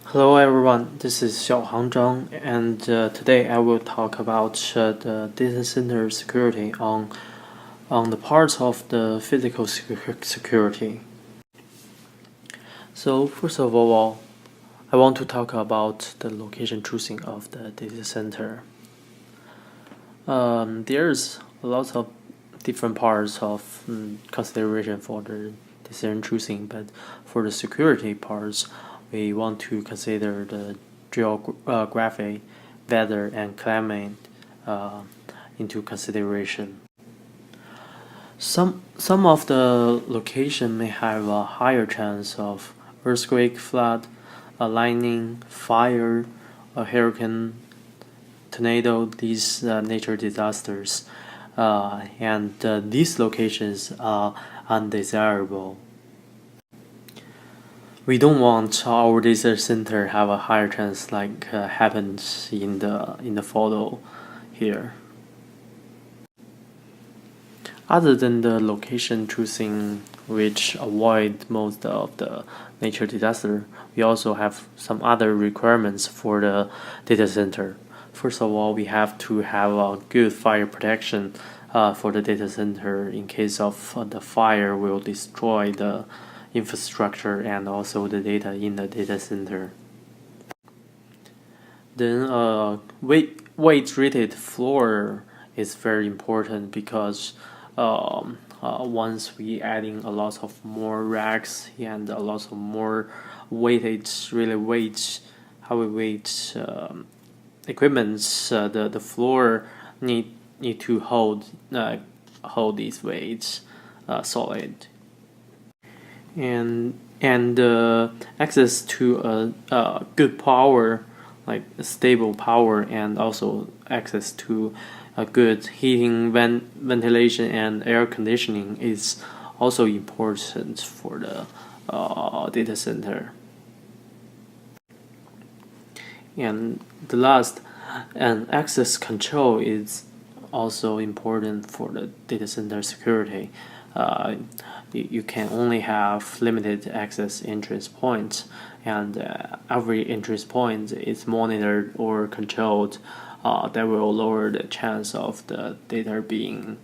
Hello everyone, this is Xiaohang Zhang, and today I will talk about the data center security on the parts of the physical security. So first of all, I want to talk about the location choosing of the data center. There's lots of different parts of consideration for the decision choosing, but for the security parts, we want to consider the geography, weather, and climate into consideration. Some of the location may have a higher chance of earthquake, flood, lightning, fire, a hurricane, tornado, these nature disasters, and these locations are undesirable. We don't want our data center have a higher chance like happens in the photo here. Other than the location choosing which avoid most of the nature disaster, we also have some other requirements for the data center. First of all, we have to have a good fire protection for the data center in case of the fire will destroy the infrastructure and also the data in the data center. Then weight rated floor is very important because once we adding a lot of more racks and a lot of more weightage, really heavy weight equipments, the floor need to hold these weights solid. And access to a good power, like stable power, and also access to a good heating, ventilation, and air conditioning is also important for the data center. And the last, and access control is also important for the data center security. You can only have limited access entrance points, and every entrance point is monitored or controlled. That will lower the chance of the data being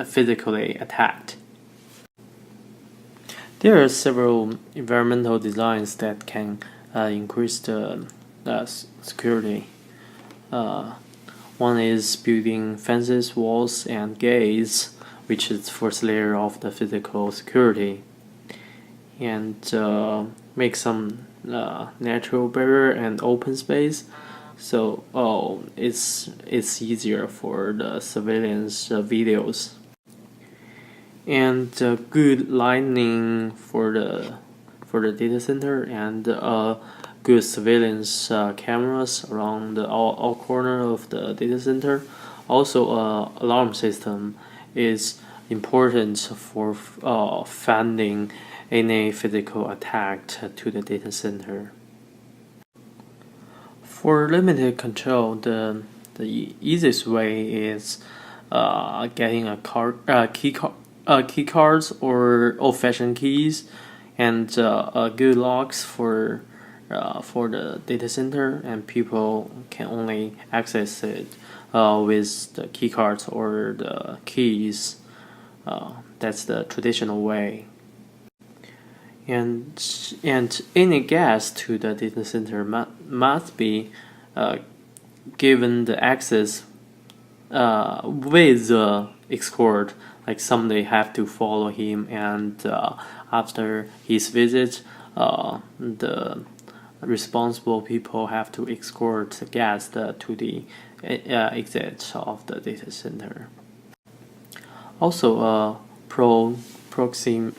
physically attacked. There are several environmental designs that can increase the security. One is building fences, walls, and gates, which is the first layer of the physical security, and make some natural barrier and open space, so it's easier for the surveillance videos, and good lighting for the data center, and good surveillance cameras around all corner of the data center. Also, alarm system is important for finding any physical attack to the data center. For limited control, the easiest way is getting key cards or old-fashioned keys, and good locks for the data center, and people can only access it with the key cards or the keys. That's the traditional way. And any guest to the data center must be given the access with the escort. Like somebody have to follow him, and after his visit, the responsible people have to escort the guest to the exit of the data center. Also, proximity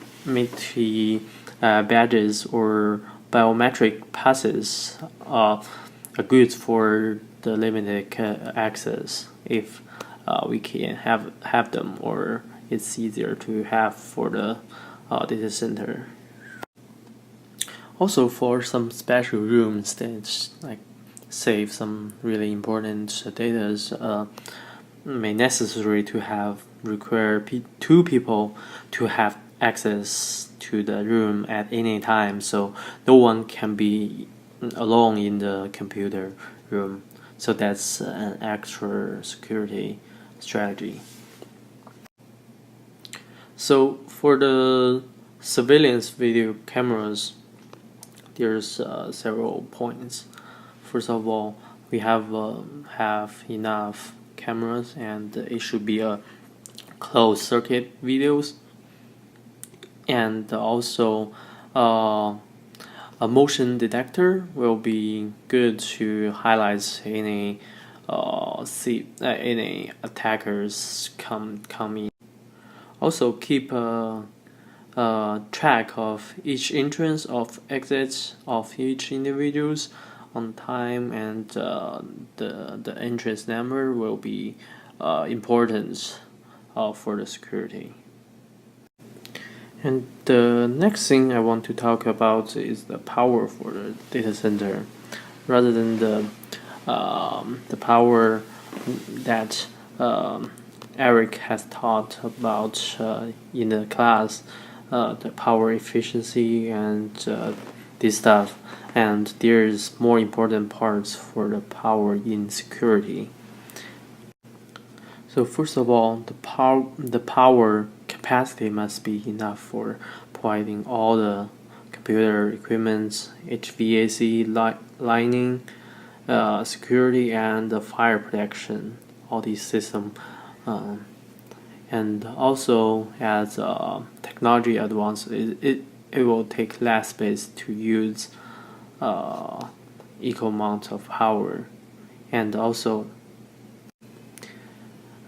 badges or biometric passes are good for the limited access if we can have them, or it's easier to have for the data center. Also, for some special rooms that like save some really important data, may necessary to have require two people to have access to the room at any time, so no one can be alone in the computer room. So that's an extra security strategy. So for the surveillance video cameras, there's several points. First of all, we have enough cameras, and it should be a closed circuit videos, and also a motion detector will be good to highlight any any attackers come in. Also keep track of each entrance of exits of each individuals on time, and the entrance number will be important for the security. And the next thing I want to talk about is the power for the data center, rather than the power that Eric has taught about in the class, the power efficiency and this stuff. And there's more important parts for the power in security. So first of all, the power capacity must be enough for providing all the computer equipment, HVAC lining, security, and the fire protection. All these systems, and also as technology advances, it will take less space to use equal amount of power, and also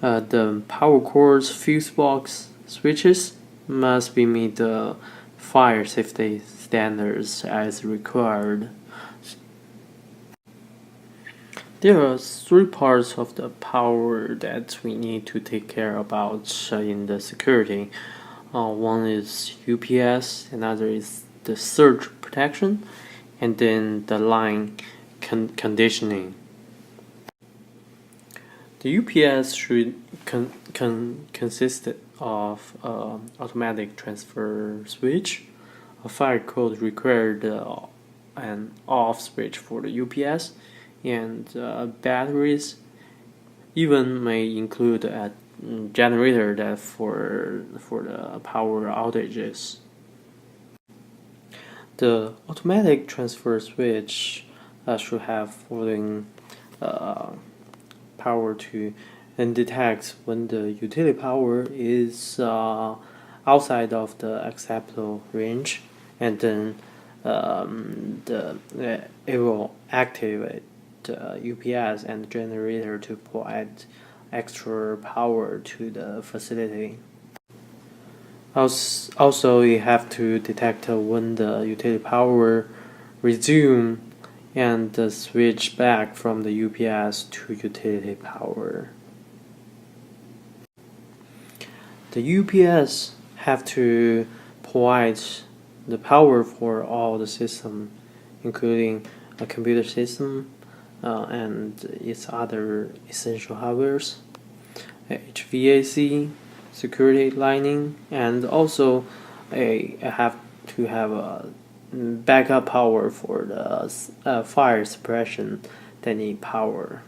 the power cords, fuse box, switches must be meet the fire safety standards as required. There are three parts of the power that we need to take care about in the security. One is UPS, another is the surge protection, and then the line conditioning. The UPS should consist of automatic transfer switch. A fire code required an off switch for the UPS, and batteries even may include a generator that for the power outages. The automatic transfer switch should have following power to and detects when the utility power is outside of the acceptable range, and then it will activate the UPS and generator to provide extra power to the facility. Also, you have to detect when the utility power resume and switch back from the UPS to utility power. The UPS have to provide the power for all the system, including a computer system and its other essential hardwares, HVAC, security lining, and also I have to have a backup power for the fire suppression that need power.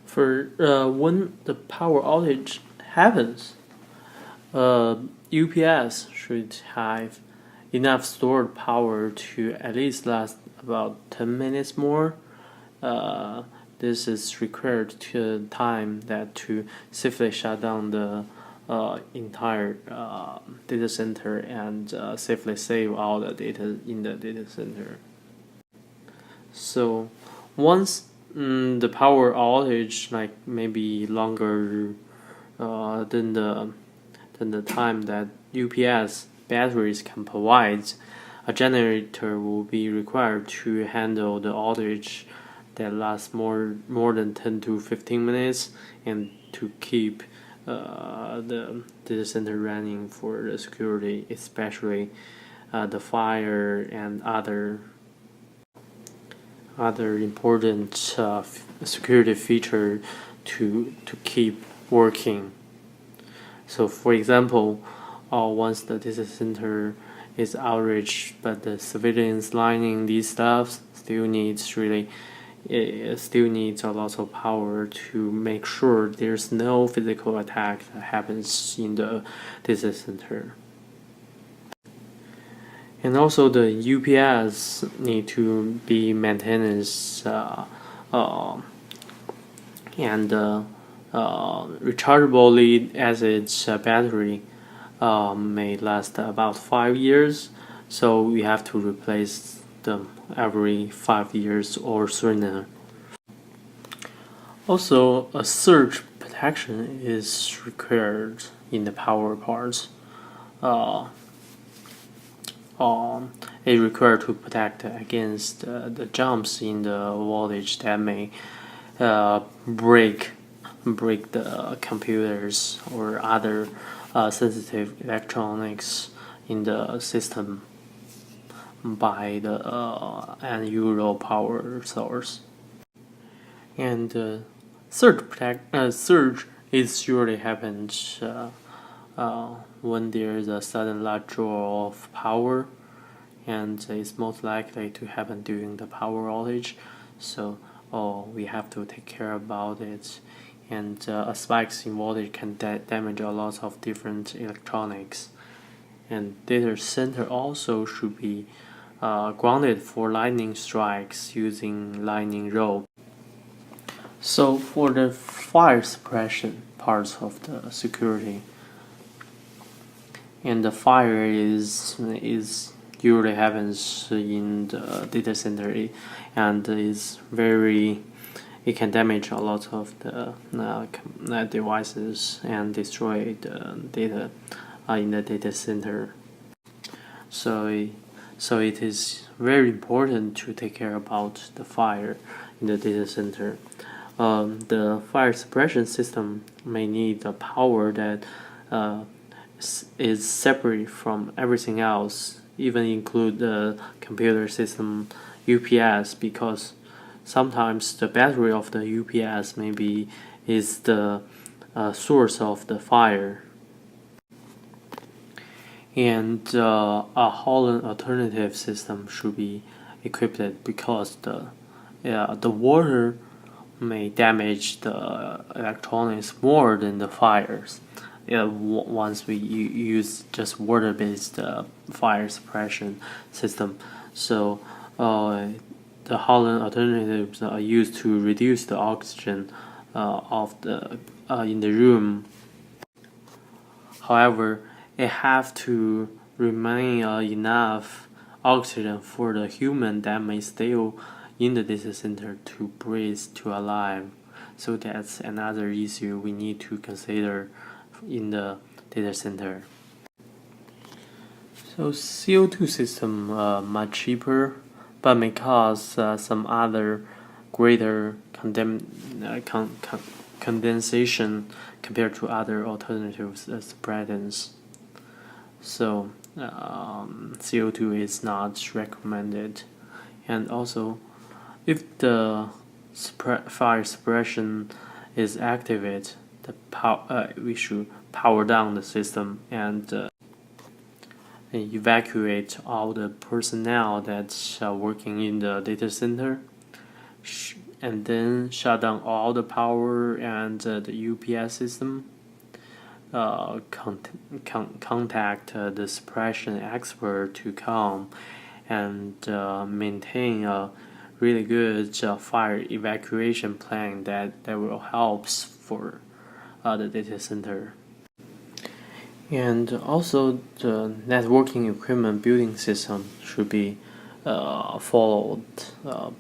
For when the power outage happens, UPS should have enough stored power to at least last about 10 minutes more. This is required to time that to safely shut down the entire data center and safely save all the data in the data center. So once the power outage, like maybe longer than the time that UPS batteries can provide, a generator will be required to handle the outage that lasts more than 10 to 15 minutes, and to keep the data center running for the security, especially the fire and other important security feature to keep working. So, for example, once the data center is outraged, but the civilians lining these stuff still needs it still needs a lot of power to make sure there's no physical attack that happens in the data center. And also the UPS need to be maintained and rechargeable lead acid battery may last about 5 years, so we have to replace them every 5 years or sooner. Also, a surge protection is required in the power parts. It required to protect against the jumps in the voltage that may break the computers or other sensitive electronics in the system by the unusual power source. And surge usually happens when there is a sudden large draw of power, and it's most likely to happen during the power outage. So we have to take care about it. And spikes in voltage can damage a lot of different electronics. And data center also should be grounded for lightning strikes using lightning rope. So for the fire suppression parts of the security, and the fire is usually happens in the data center, and it can damage a lot of the devices and destroy the data in the data center. So it is very important to take care about the fire in the data center. The fire suppression system may need a power that is separate from everything else, even include the computer system UPS, because sometimes the battery of the UPS is the source of the fire. And a Holland alternative system should be equipped because the water may damage the electronics more than the fires. Once we use just water-based fire suppression system, so the Holland alternatives are used to reduce the oxygen in the room. However, it have to remain enough oxygen for the human that may still in the data center to breathe to alive. So that's another issue we need to consider in the data center. So CO2 system much cheaper, but may cause some other greater condensation compared to other alternatives as suppressants. So CO2 is not recommended. And also, if the fire suppression is activated, we should power down the system and evacuate all the personnel that's working in the data center, and then shut down all the power and the UPS system. Contact the suppression expert to come and maintain a really good fire evacuation plan that will help for the data center. And also the networking equipment building system should be followed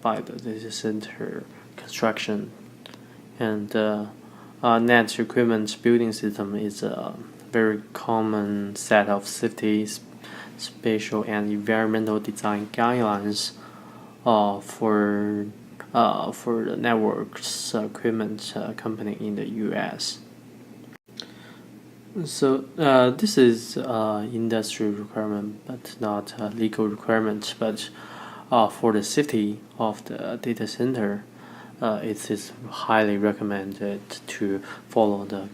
by the data center construction. And net equipment building system is a very common set of safety, spatial, and environmental design guidelines for the networks equipment company in the U.S. So this is industry requirement, but not a legal requirement. But for the safety of the data center, it is highly recommended to follow the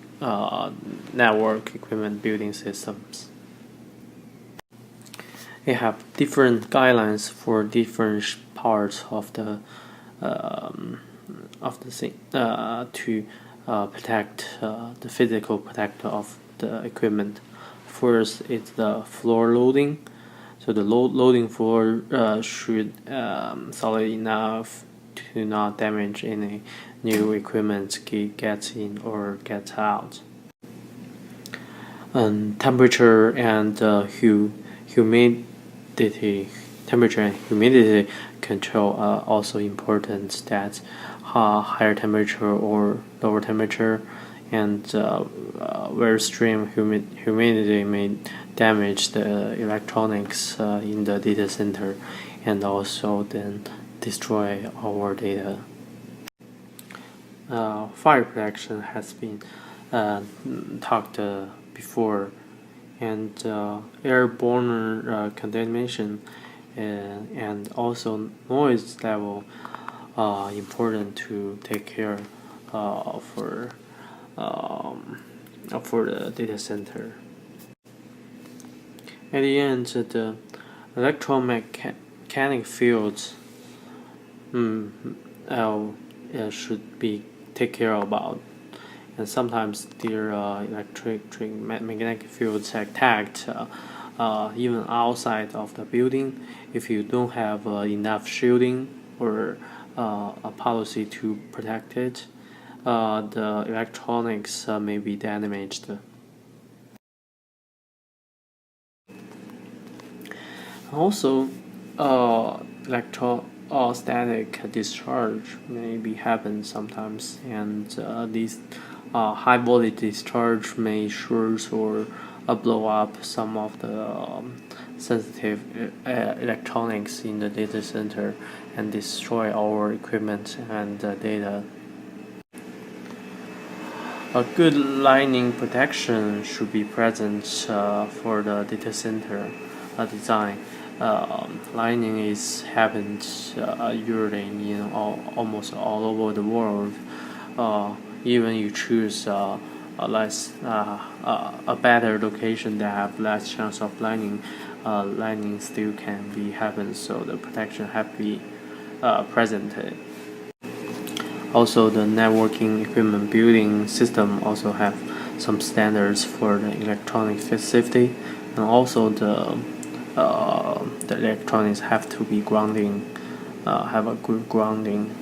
network equipment building systems. They have different guidelines for different parts of the thing to protect the physical protector of the equipment. First, it's the floor loading. So the loading floor should solid enough to not damage any new equipment gets in or gets out. Temperature and humidity. Temperature and humidity control are also important. That higher temperature or lower temperature and very extreme humidity may damage the electronics in the data center and also then destroy our data. Fire protection has been talked before, and airborne contamination and also noise level important to take care for the data center. At the end, the electromagnetic fields should be taken care about, and sometimes their magnetic fields attacked even outside of the building. If you don't have enough shielding or a policy to protect it, the electronics may be damaged. Also, electrostatic discharge may happen sometimes, and these high voltage discharge may short or blow up some of the sensitive electronics in the data center and destroy our equipment and data. A good lightning protection should be present for the data center design. Lightning happens usually in almost all over the world. Even you choose a better location that have less chance of lightning, lightning still can be happen. So the protection have to be presented. Also, the networking equipment building system also have some standards for the electronic safety, and also the electronics have to be grounding, have a good grounding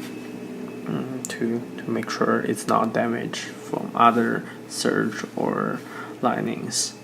to make sure it's not damaged from other surge or lightnings.